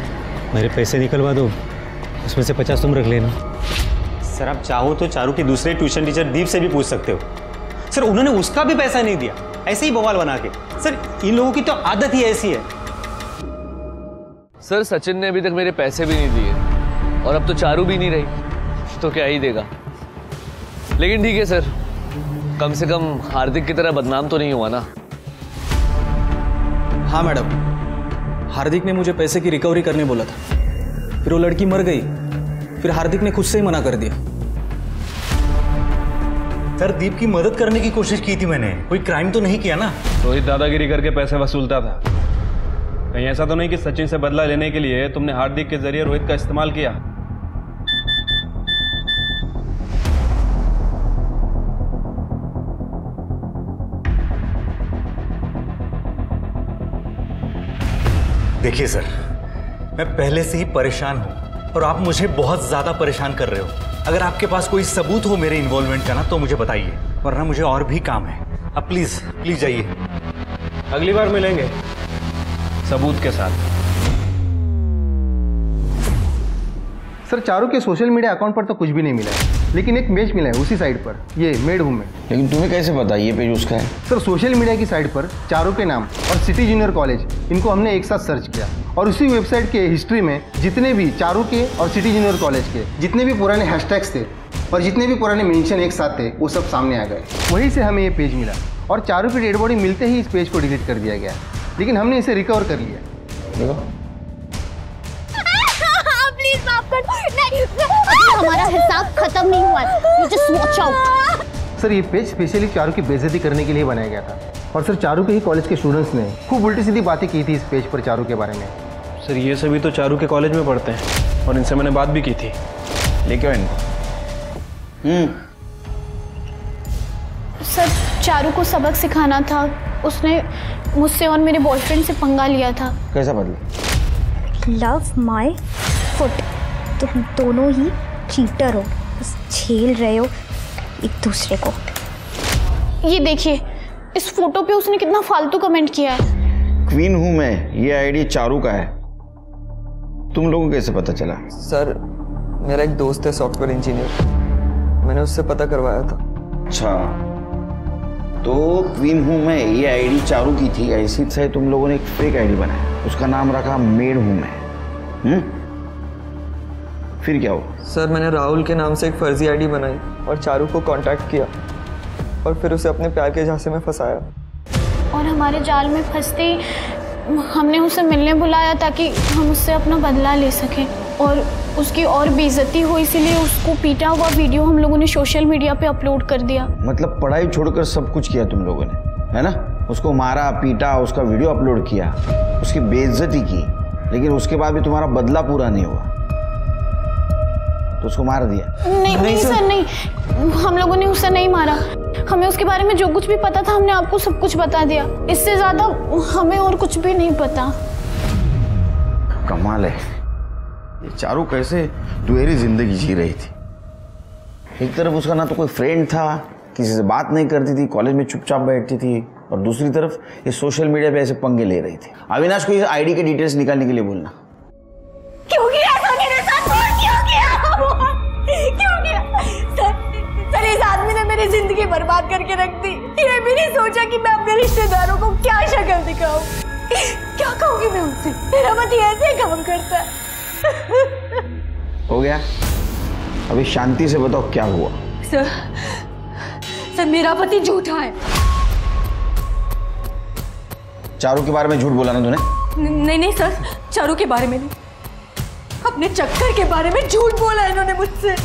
मेरे पैसे निकलवा दो, उसमें से 50 तुम रख लेना।
सर आप चाहो तो चारू के दूसरे ट्यूशन टीचर दीप से भी पूछ सकते हो। सर उन्होंने उसका भी पैसा नहीं दिया, ऐसे ही बवाल बना के। सर इन लोगों की तो आदत ही ऐसी है।
सर सचिन ने अभी तक मेरे पैसे भी नहीं दिए और अब तो चारू भी नहीं रही, तो क्या ही देगा। लेकिन ठीक है सर, कम से कम हार्दिक की तरह बदनाम तो नहीं हुआ ना।
हाँ मैडम, हार्दिक ने मुझे पैसे की रिकवरी करने बोला था, फिर वो लड़की मर गई, फिर हार्दिक ने खुद से ही मना कर दिया।
सर दीप की मदद करने की कोशिश की थी मैंने, कोई क्राइम तो नहीं किया ना।
रोहित दादागिरी करके पैसे वसूलता था। कहीं ऐसा तो नहीं कि सचिन से बदला लेने के लिए तुमने हार्दिक के जरिए रोहित का इस्तेमाल किया?
देखिए सर, मैं पहले से ही परेशान हूं और आप मुझे बहुत ज्यादा परेशान कर रहे हो। अगर आपके पास कोई सबूत हो मेरे इन्वॉल्वमेंट का ना तो मुझे बताइए, वरना मुझे और भी काम है। अब प्लीज प्लीज जाइए।
अगली बार मिलेंगे सबूत के साथ।
सर चारू के सोशल मीडिया अकाउंट पर तो कुछ भी नहीं मिला है, लेकिन एक पेज मिला है उसी साइट पर, ये मेड होम में।
लेकिन तुम्हें कैसे पता ये पेज उसका है?
सर सोशल मीडिया की साइट पर चारू के नाम और सिटी जूनियर कॉलेज, इनको हमने एक साथ सर्च किया और उसी वेबसाइट के हिस्ट्री में जितने भी चारू के और सिटी जूनियर कॉलेज के जितने भी पुराने हैशटैग्स थे और जितने भी पुराने मेंशन एक साथ थे वो सब सामने आ गए। वहीं से हमें ये पेज मिला और चारू की डेड बॉडी मिलते ही इस पेज को डिलीट कर दिया गया, लेकिन हमने इसे रिकवर कर लिया।
प्लीज माफ कर। नहीं, हमारा हिसाब खत्म नहीं हुआ है। You just watch out।
Sir ये पेज स्पेशली चारू की बेइज्जती करने के लिए बनाया गया था और सर चारू के ही कॉलेज के स्टूडेंट्स ने खूब उल्टी सीधी बातें की थी इस पेज पर चारू के बारे में।
सर ये सभी तो चारू के कॉलेज में पढ़ते हैं और इनसे मैंने बात भी की थी।
लेके आओ इनको।
सर चारू को सबक सिखाना था, उसने मुझसे और मेरे बॉयफ्रेंड से पंगा लिया था।
कैसा बदला?
लव माई फुट, तुम दोनों ही चीटर हो।
बस झेल रहे हो एक दूसरे को।
ये देखिए, इस फोटो पे उसने कितना फालतू कमेंट किया है।
क्वीन हूं मैं, ये आईडी चारू का है। तुम लोगों को कैसे पता चला?
सर मेरा एक दोस्त है सॉफ्टवेयर इंजीनियर, मैंने उससे पता करवाया था।
अच्छा, तो क्वीन हूं मैं ये आईडी चारू की थी, ऐसी से तुम लोगों ने एक फेक आईडी बनाया, उसका नाम रखा मेड हूं मैं। फिर क्या हुआ?
सर मैंने राहुल के नाम से एक फर्जी आईडी बनाई और चारू को कांटेक्ट किया और फिर उसे अपने प्यार के झांसे में फंसाया।
और हमारे जाल में फंसते ही हमने उसे मिलने बुलाया ताकि हम उससे अपना बदला ले सकें, और उसकी और बेइज्जती हो इसीलिए उसको पीटा हुआ वीडियो हम लोगों ने सोशल मीडिया पे अपलोड कर दिया।
मतलब पढ़ाई छोड़कर सब कुछ किया तुम लोगों ने, है ना? उसको मारा पीटा, उसका वीडियो अपलोड किया, उसकी बेइज्जती की, लेकिन उसके बाद भी तुम्हारा बदला पूरा नहीं हुआ तो उसको मार दिया?
नहीं सर, नहीं, हम लोगों ने उसे नहीं मारा। हमें उसके बारे में जो कुछ भी पता था हमने आपको सब कुछ बता दिया, इससे ज्यादा हमें और कुछ भी नहीं पता।
कमाल है, ये चारू कैसे दुहेरी जिंदगी जी रही थी। एक तरफ उसका ना तो कोई फ्रेंड था, किसी से बात नहीं करती थी, कॉलेज में चुपचाप बैठती थी, और दूसरी तरफ ये सोशल मीडिया पे ऐसे पंगे ले रही थी। अविनाश को ये आईडी के डिटेल्स निकालने के लिए बोलना।
क्यों किया ऐसा मेरे साथ? क्यों किया सर, इस आदमी ने मेरी जिंदगी बर्बाद करके रख दी। ये भी नहीं सोचा कि मैं अपने रिश्तेदारों को क्या शक्ल दिखाऊं। क्या कहूंगी मैं उनसे? मेरा पति ऐसे काम करता है।
हो गया, अभी शांति से बताओ क्या हुआ।
सर मेरा पति झूठा है।
चारू के बारे में झूठ बोला ना तूने?
नहीं सर, चारू के बारे में नहीं, अपने चक्कर के बारे में झूठ बोला इन्होंने मुझसे।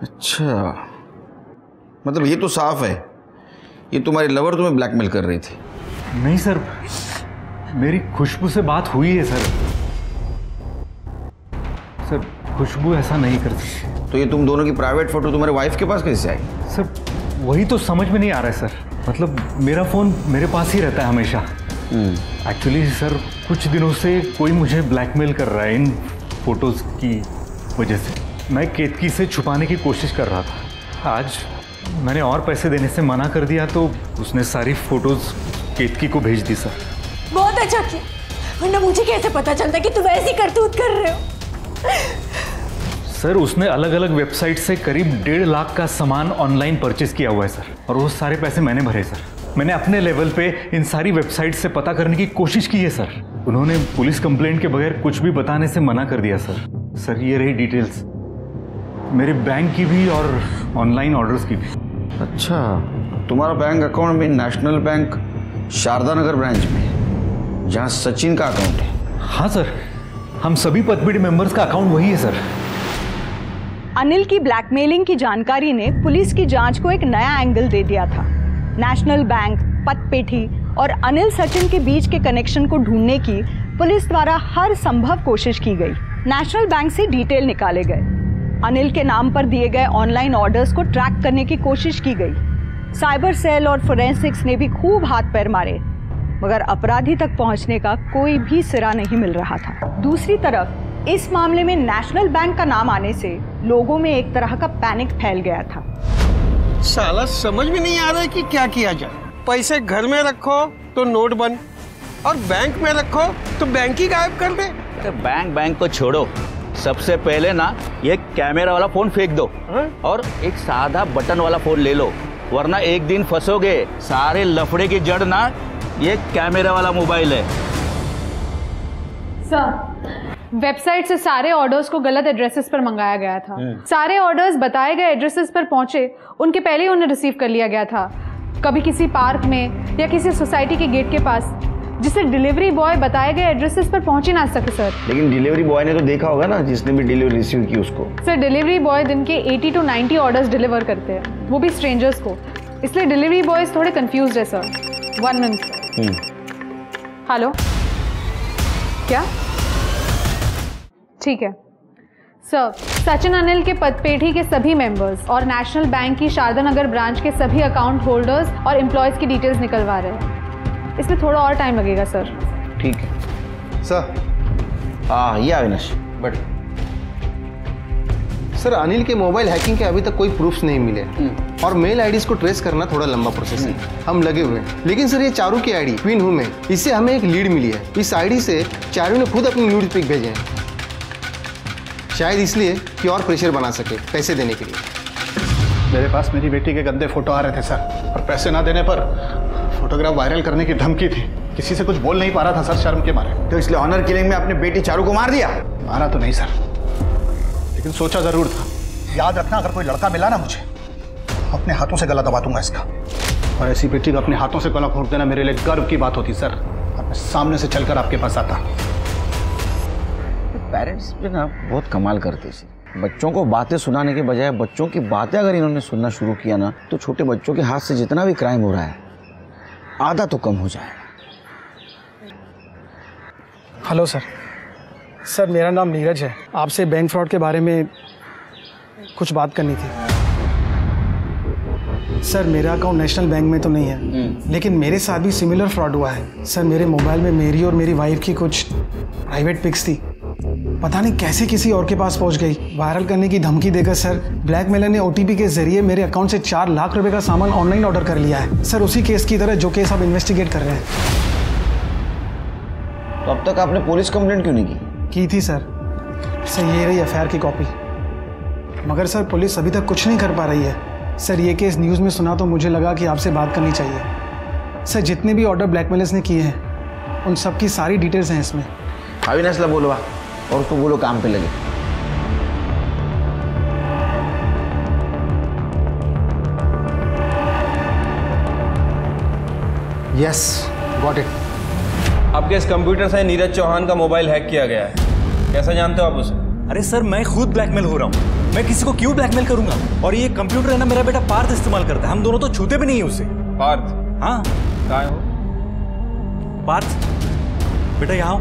अच्छा, मतलब ये तो साफ है, ये तुम्हारी लवर तुम्हें ब्लैकमेल कर रही थी।
नहीं सर, मेरी खुशबू से बात हुई है सर। सर खुशबू ऐसा नहीं कर सकती।
तो ये तुम दोनों की प्राइवेट फोटो तुम्हारे वाइफ के पास कैसे आई?
सर वही तो समझ में नहीं आ रहा है सर। मतलब मेरा फ़ोन मेरे पास ही रहता है हमेशा। एक्चुअली सर कुछ दिनों से कोई मुझे ब्लैकमेल कर रहा है इन फोटोज़ की वजह से। मैं केतकी से छुपाने की कोशिश कर रहा था। आज मैंने और पैसे देने से मना कर दिया तो उसने सारी फोटोज़ केतकी को भेज दी सर।
बहुत अच्छा किया, वरना मुझे कैसे पता चलता कि तुम ऐसी करतूत कर रहे हो।
सर उसने अलग अलग वेबसाइट से करीब 1.5 लाख का सामान ऑनलाइन परचेज किया हुआ है सर, और वो सारे पैसे मैंने भरे सर। मैंने अपने लेवल पे इन सारी वेबसाइट से पता करने की कोशिश की है सर। उन्होंने पुलिस कंप्लेंट के बगैर कुछ भी बताने से मना कर दिया सर। सर ये रही डिटेल्स, मेरे बैंक की भी और ऑनलाइन ऑर्डर्स की भी।
अच्छा, तुम्हारा बैंक अकाउंट में नेशनल बैंक शारदा नगर ब्रांच में, जहाँ सचिन का अकाउंट है?
हाँ सर, हम सभी पतबीड़ी मेंबर्स का अकाउंट वही है सर।
अनिल की ब्लैकमेलिंग की जानकारी ने पुलिस की जांच को एक नया एंगल दे दिया था। नेशनल बैंक, पतपेठी और अनिल सचिन के बीच के कनेक्शन को ढूंढने की पुलिस द्वारा हर संभव कोशिश की गई। नेशनल बैंक से डिटेल निकाले गए, अनिल के नाम पर दिए गए ऑनलाइन ऑर्डर्स को ट्रैक करने की कोशिश की गई। साइबर सेल और फोरेंसिक्स ने भी खूब हाथ पैर मारे, मगर अपराधी तक पहुंचने का कोई भी सिरा नहीं मिल रहा था। दूसरी तरफ इस मामले में नेशनल बैंक का नाम आने से लोगों में एक तरह का पैनिक फैल गया था।
साला समझ में नहीं आ रहा है कि क्या किया जाए। पैसे घर में रखो तो नोट बंद, और बैंक में रखो तो बैंक ही गायब कर दे।
तो बैंक को छोड़ो, सबसे पहले ना ये कैमरा वाला फोन फेंक दो और एक सादा बटन वाला फोन ले लो, वरना एक दिन फंसोगे। सारे लफड़े की जड़ ना ये कैमरा वाला मोबाइल है।
सर, वेबसाइट से सारे ऑर्डर्स को गलत एड्रेसेस पर मंगाया गया था। सारे ऑर्डर्स बताए गए एड्रेसेस पर पहुंचे उनके पहले ही उन्हें रिसीव कर लिया गया था, कभी किसी पार्क में या किसी सोसाइटी के गेट के पास, जिससे डिलीवरी बॉय बताए गए एड्रेसेस पर पहुंच ही ना सके सर।
लेकिन डिलीवरी बॉय ने तो देखा होगा ना, जिसने भी डिलीवरी रिसीव की उसको।
सर डिलीवरी बॉय दिन के 80 to 90 ऑर्डर्स डिलीवर करते हैं, वो भी स्ट्रेंजर्स को, इसलिए डिलीवरी बॉयज थोड़े कंफ्यूज है सर। 1 मिनट। हेलो, क्या? ठीक है सर, सचिन अनिल के पतपेठी के सभी मेंबर्स और नेशनल बैंक की शारदा नगर ब्रांच के सभी अकाउंट होल्डर्स और एम्प्लॉयज की डिटेल्स निकलवा रहे हैं। इसलिए थोड़ा और टाइम लगेगा सर।
ठीक है
सर।
ये अविनाश बट
सर, अनिल के मोबाइल हैकिंग के अभी तक कोई प्रूफ्स नहीं मिले और मेल आईडीज को ट्रेस करना थोड़ा लंबा प्रोसेस है। हम लगे हुए हैं, लेकिन सर ये चारू की आईडी क्वीन हूं मैं, इससे हमें एक लीड मिली है। इस आईडी से चारू ने खुद अपनी न्यूड पिक भेजे हैं, शायद इसलिए कि और प्रेशर बना सके पैसे देने के लिए।
मेरे पास मेरी बेटी के गंदे फोटो आ रहे थे सर, और पैसे ना देने पर फोटोग्राफ वायरल करने की धमकी थी। किसी से कुछ बोल नहीं पा रहा था सर, शर्म के मारे।
तो इसलिए ऑनर किलिंग में अपनी बेटी चारू को मार दिया?
मारा तो नहीं सर, लेकिन सोचा जरूर था। याद रखना, अगर कोई लड़का मिला ना मुझे, अपने हाथों से गला दबा दूंगा इसका। और ऐसी बेटी को अपने हाथों से गला घोंट देना मेरे लिए गर्व की बात होती सर। और मैं सामने से चलकर आपके पास आता।
पेरेंट्स भी ना बहुत कमाल करते हैं। बच्चों को बातें सुनाने के बजाय बच्चों की बातें अगर इन्होंने सुनना शुरू किया ना, तो छोटे बच्चों के हाथ से जितना भी क्राइम हो रहा है आधा तो कम हो जाएगा।
Hello sir. सर मेरा नाम नीरज है, आपसे बैंक फ्रॉड के बारे में कुछ बात करनी थी। सर मेरा अकाउंट नेशनल बैंक में तो नहीं है, लेकिन मेरे साथ भी सिमिलर फ्रॉड हुआ है। सर मेरे मोबाइल में मेरी और मेरी वाइफ की कुछ प्राइवेट पिक्स थी, पता नहीं कैसे किसी और के पास पहुंच गई। वायरल करने की धमकी देकर सर ब्लैकमेलर ने OTP के जरिए मेरे अकाउंट से 4 लाख रुपए का सामान ऑनलाइन ऑर्डर कर लिया है। सर उसी केस की तरह जो केस आप इन्वेस्टिगेट कर रहे हैं।
तो अब तक आपने पुलिस कंप्लेंट क्यों नहीं
की थी सर। सर ये रही एफआईआर की कॉपी, मगर सर पुलिस अभी तक कुछ नहीं कर पा रही है। सर ये केस न्यूज़ में सुना तो मुझे लगा कि आपसे बात करनी चाहिए। सर जितने भी ऑर्डर ब्लैकमेलर्स ने किए हैं उन सब की सारी डिटेल्स हैं इसमें।
अविनाश ला बोलवा और उसको बोलो काम पे लगे।
Yes got it.
आपके इस कंप्यूटर से नीरज चौहान का मोबाइल हैक किया गया है। कैसा जानते हो आप उसे?
अरे सर मैं खुद ब्लैकमेल हो रहा हूँ, मैं किसी को क्यों ब्लैकमेल करूंगा? और ये कंप्यूटर है ना, मेरा बेटा पार्थ इस्तेमाल करता है, हम दोनों तो छूते भी नहीं है उसे।
पार्थ?
हाँ।
कहाँ है वो?
पार्थ बेटा यहाँ हो।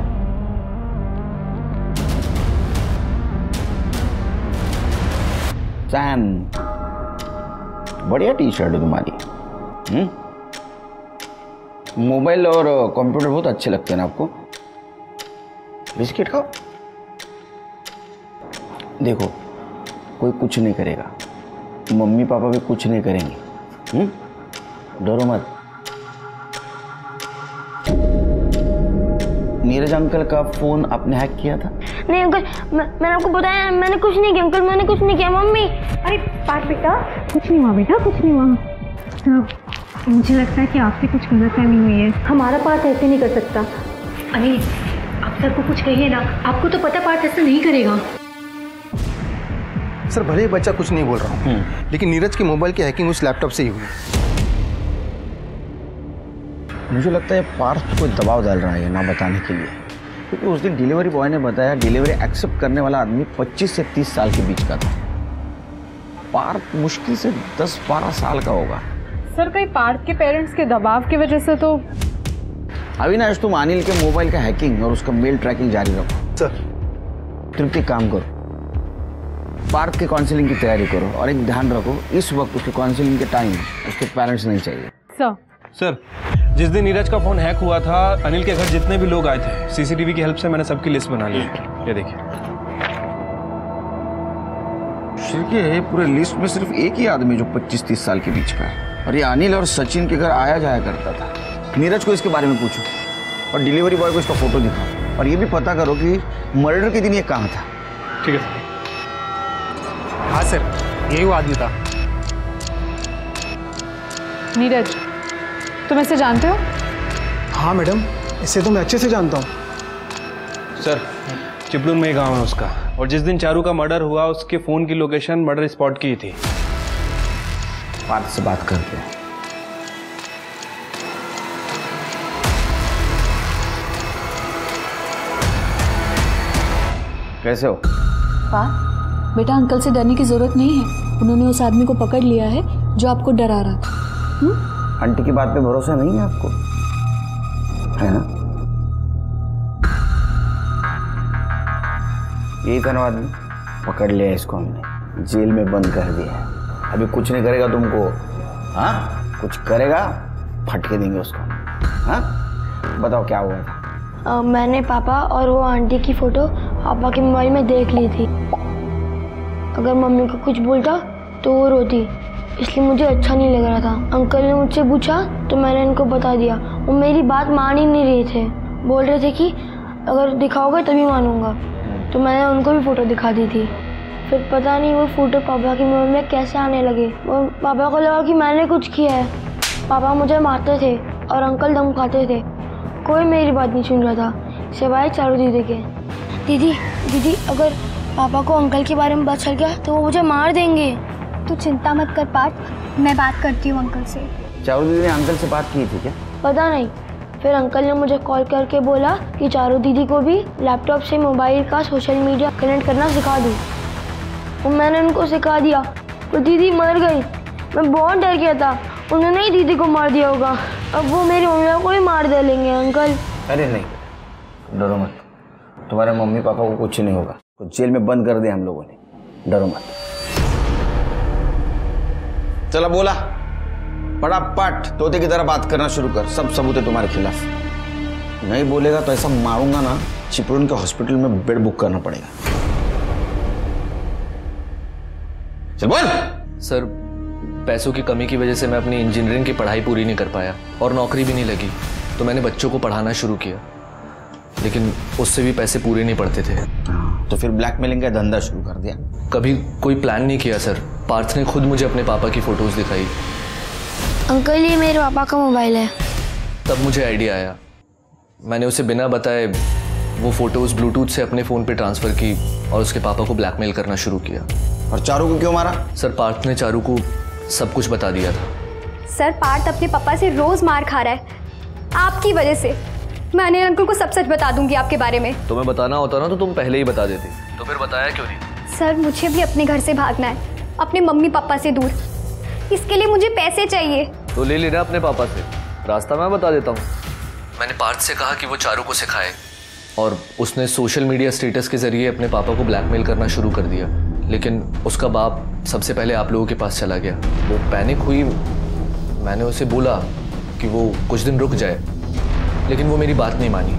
सैन, बढ़िया टी शर्ट है तुम्हारी। मोबाइल और कंप्यूटर बहुत अच्छे लगते हैं ना आपको। बिस्किट खाओ। देखो कोई कुछ नहीं करेगा, मम्मी पापा भी कुछ नहीं करेंगे, डरो मत। नीरज अंकल का फोन आपने हैक किया था?
नहीं अंकल, मैंने आपको बताया, मैंने कुछ नहीं किया अंकल, मैंने कुछ नहीं किया। मम्मी अरे पार्थ बेटा कुछ नहीं हुआ, बेटा कुछ नहीं हुआ।
मुझे लगता है कि आपसे कुछ गलतफहमी हुई है।
हमारा पार्थ ऐसे नहीं कर सकता।
अनिल आप सर को कुछ कहिए ना, आपको तो पता पार्थ ऐसा नहीं करेगा।
सर भले ही बच्चा कुछ नहीं बोल रहा हूँ, लेकिन नीरज के मोबाइल की हैकिंग उस लैपटॉप से ही हुई।
मुझे लगता है पार्थ को दबाव डाल रहा है ना बताने के लिए, क्योंकि उस दिन डिलीवरी बॉय ने बताया डिलीवरी एक्सेप्ट करने वाला आदमी 25 से 30 साल के बीच का था। पार्थ मुश्किल से 10-12 साल का होगा।
सर कहीं पार्थ के पेरेंट्स के दबाव की वजह से तो।
अविनाश तुम अनिल के मोबाइल का हैकिंग और उसका मेल ट्रैकिंग जारी रखो।
सर
तृप्ति काम करो, पार्थ के काउंसलिंग की तैयारी करो, और एक ध्यान रखो इस वक्त उसके काउंसलिंग के टाइम उसके पेरेंट्स नहीं चाहिए।
सर जिस दिन नीरज का फोन हैक हुआ था, अनिल के घर जितने भी लोग आए थे, सीसीटीवी की हेल्प से मैंने सबकी लिस्ट बना ली है। ये देखिए।
पूरे लिस्ट में सिर्फ एक ही आदमी जो 25-30 साल के बीच का है, और ये अनिल और सचिन के घर आया जाया करता था। नीरज को इसके बारे में पूछो और डिलीवरी बॉय को इसका फोटो दिखाओ, और ये भी पता करो कि मर्डर के दिन ये कहाँ था।
ठीक है। हाँ सर यही वो आदमी था।
नीरज तुम इसे जानते हो?
हाँ मैडम, इसे तो मैं अच्छे से जानता हूँ।
सर चिपलुन में गांव है उसका, और जिस दिन चारू का मर्डर हुआ उसके फोन की लोकेशन मर्डर स्पॉट की थी।
पार्थ से बात करते हैं। कैसे हो?
पार्थ बेटा अंकल से डरने की जरूरत नहीं है, उन्होंने उस आदमी को पकड़ लिया है जो आपको डरा रहा था।
आंटी की बात पे भरोसा नहीं है आपको, है ना? यही था ना आदमी, पकड़ लिया इसको हमने, जेल में बंद कर दिया है। अभी कुछ नहीं करेगा तुमको, हाँ? कुछ करेगा फटके देंगे उसको, हाँ? बताओ क्या हुआ था?
मैंने पापा और वो आंटी की फ़ोटो पापा के मोबाइल में देख ली थी। अगर मम्मी को कुछ बोलता तो वो रोती, इसलिए मुझे अच्छा नहीं लग रहा था। अंकल ने मुझसे पूछा तो मैंने इनको बता दिया। वो मेरी बात मान ही नहीं रहे थे, बोल रहे थे कि अगर दिखाओगे तभी मानूंगा। तो मैंने उनको भी फ़ोटो दिखा दी थी। फिर पता नहीं वो फ़ोटो पापा के मोबाइल में कैसे आने लगे। और पापा को लगा कि मैंने कुछ किया है। पापा मुझे मारते थे और अंकल धमकाते थे। कोई मेरी बात नहीं सुन रहा था सिवाय चारू दीदी के। दीदी अगर पापा को अंकल के बारे में पता चल गया तो वो मुझे मार देंगे।
तू चिंता मत कर पार्थ, मैं बात करती हूँ अंकल से।
चारू दीदी ने अंकल से बात की थी क्या?
पता नहीं। फिर अंकल ने मुझे कॉल करके बोला कि चारू दीदी को भी लैपटॉप से मोबाइल का सोशल मीडिया कनेक्ट करना सिखा दूँ। और मैंने उनको सिखा दिया तो दीदी मर गई। मैं बहुत डर गया था उन्होंने ही दीदी को मार दिया होगा। अब वो मेरी मम्मी को ही मार डालेंगे अंकल।
अरे नहीं, डरो मत, तुम्हारे मम्मी पापा को कुछ नहीं होगा। तो जेल में बंद कर दिया हम लोगों ने, डरो मत। चला बोला, फटाफट तोते की तरह बात करना शुरू कर। सब सबूत है तुम्हारे खिलाफ। नहीं बोलेगा तो ऐसा मारूंगा ना, चिपळूण के हॉस्पिटल में बेड बुक करना पड़ेगा। चल बोल।
सर, पैसों की कमी की वजह से मैं अपनी इंजीनियरिंग की पढ़ाई पूरी नहीं कर पाया और नौकरी भी नहीं लगी। तो मैंने बच्चों को पढ़ाना शुरू किया, लेकिन उससे भी पैसे पूरे नहीं पड़ते थे।
तो फिर ब्लैकमेलिंग का धंधा शुरू कर दिया?
कभी कोई प्लान नहीं किया सर। पार्थ ने खुद मुझे अपने पापा की फोटोज दिखाई।
अंकल ये मेरे पापा का मोबाइल है।
तब मुझे आइडिया आया। मैंने उसे बिना बताए वो फोटोज ब्लूटूथ से अपने फ़ोन पे ट्रांसफ़र की और उसके पापा को ब्लैकमेल करना शुरू किया।
और चारू को क्यों मारा?
सर, पार्थ ने चारू को सब कुछ बता दिया था।
सर, पार्थ अपने पापा से रोज मार खा रहा है आपकी वजह से। मैं अनिल अंकल को सब सच बता दूंगी आपके बारे में।
तुम्हें बताना होता ना तो तुम पहले ही बता देते, तो फिर बताया क्यों नहीं?
सर, मुझे भी अपने घर से भागना है, अपने मम्मी पापा से दूर। इसके लिए मुझे पैसे चाहिए।
तो ले लेना अपने पापा से, रास्ता मैं बता देता हूँ। मैंने पार्थ से कहा कि वो चारू को सिखाए और उसने सोशल मीडिया स्टेटस के जरिए अपने पापा को ब्लैकमेल करना शुरू कर दिया। लेकिन उसका बाप सबसे पहले आप लोगों के पास चला गया। वो पैनिक हुई। मैंने उसे बोला कि वो कुछ दिन रुक जाए, लेकिन वो मेरी बात नहीं मानी।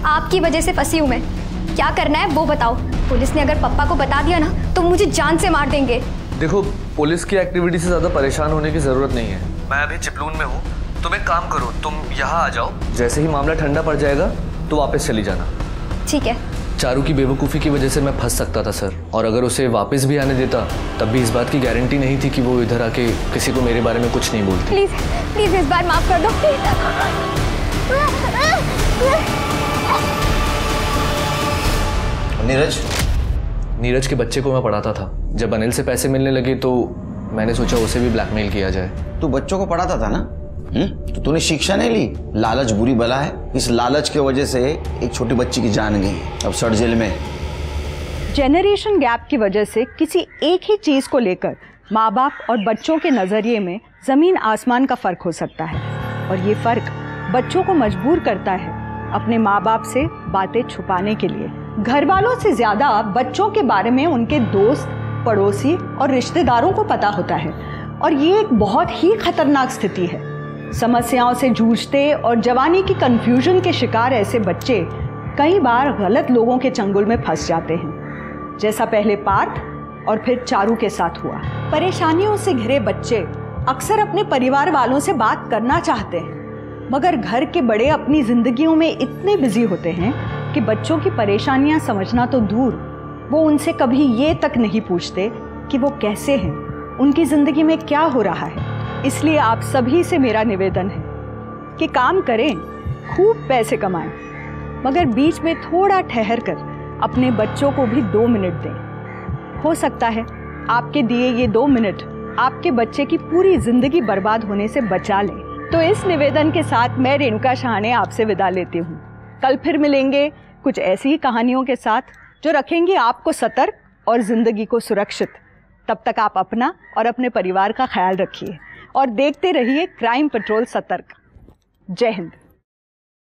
आपकी वजह से फंसी हूँ मैं। क्या करना है वो बताओ। पुलिस ने अगर पापा को बता दिया ना तो मुझे जान से मार देंगे।
देखो, पुलिस की एक्टिविटी से ज़्यादा परेशान होने की ज़रूरत नहीं है। मैं अभी चिपळूण में हूँ। तुम एक काम करो, तुम यहाँ आ जाओ। जैसे ही मामला ठंडा पड़ जाएगा तो वापस चली जाना।
ठीक है।
चारू की बेवकूफ़ी की वजह से मैं फंस सकता था सर, और अगर उसे वापस भी आने देता तब भी इस बात की गारंटी नहीं थी कि वो इधर आके किसी को मेरे बारे में कुछ नहीं बोलती।
प्लीज प्लीज इस बार माफ कर दो। नीरज
के बच्चे को मैं पढ़ाता था। जब अनिल से पैसे मिलने लगे तो मैंने सोचा उसे भी ब्लैकमेल किया जाए।
तू बच्चों को पढ़ाता था ना? तो तूने शिक्षा नहीं ली? लालच बुरी बला है। इस लालच की वजह से एक छोटी बच्ची की जान गई, अब सड़ जेल में।
जेनरेशन गैप की वजह से किसी एक ही चीज को लेकर माँ बाप और बच्चों के नजरिए में जमीन आसमान का फर्क हो सकता है, और ये फर्क बच्चों को मजबूर करता है अपने माँ बाप से बातें छुपाने के लिए। घर वालों से ज्यादा बच्चों के बारे में उनके दोस्त, पड़ोसी और रिश्तेदारों को पता होता है, और ये एक बहुत ही खतरनाक स्थिति है। समस्याओं से जूझते और जवानी की कंफ्यूजन के शिकार ऐसे बच्चे कई बार गलत लोगों के चंगुल में फंस जाते हैं, जैसा पहले पार्थ और फिर चारू के साथ हुआ। परेशानियों से घिरे बच्चे अक्सर अपने परिवार वालों से बात करना चाहते हैं, मगर घर के बड़े अपनी जिंदगियों में इतने बिजी होते हैं कि बच्चों की परेशानियां समझना तो दूर, वो उनसे कभी ये तक नहीं पूछते कि वो कैसे हैं, उनकी जिंदगी में क्या हो रहा है। इसलिए आप सभी से मेरा निवेदन है कि काम करें, खूब पैसे कमाएं, मगर बीच में थोड़ा ठहर कर अपने बच्चों को भी 2 मिनट दें। हो सकता है आपके दिए ये 2 मिनट आपके बच्चे की पूरी जिंदगी बर्बाद होने से बचा लें। तो इस निवेदन के साथ मैं रेणुका शाहने आपसे विदा लेती हूँ। कल फिर मिलेंगे कुछ ऐसी ही कहानियों के साथ जो रखेंगी आपको सतर्क और जिंदगी को सुरक्षित। तब तक आप अपना और अपने परिवार का ख्याल रखिए और देखते रहिए क्राइम पेट्रोल सतर्क। जय हिंद।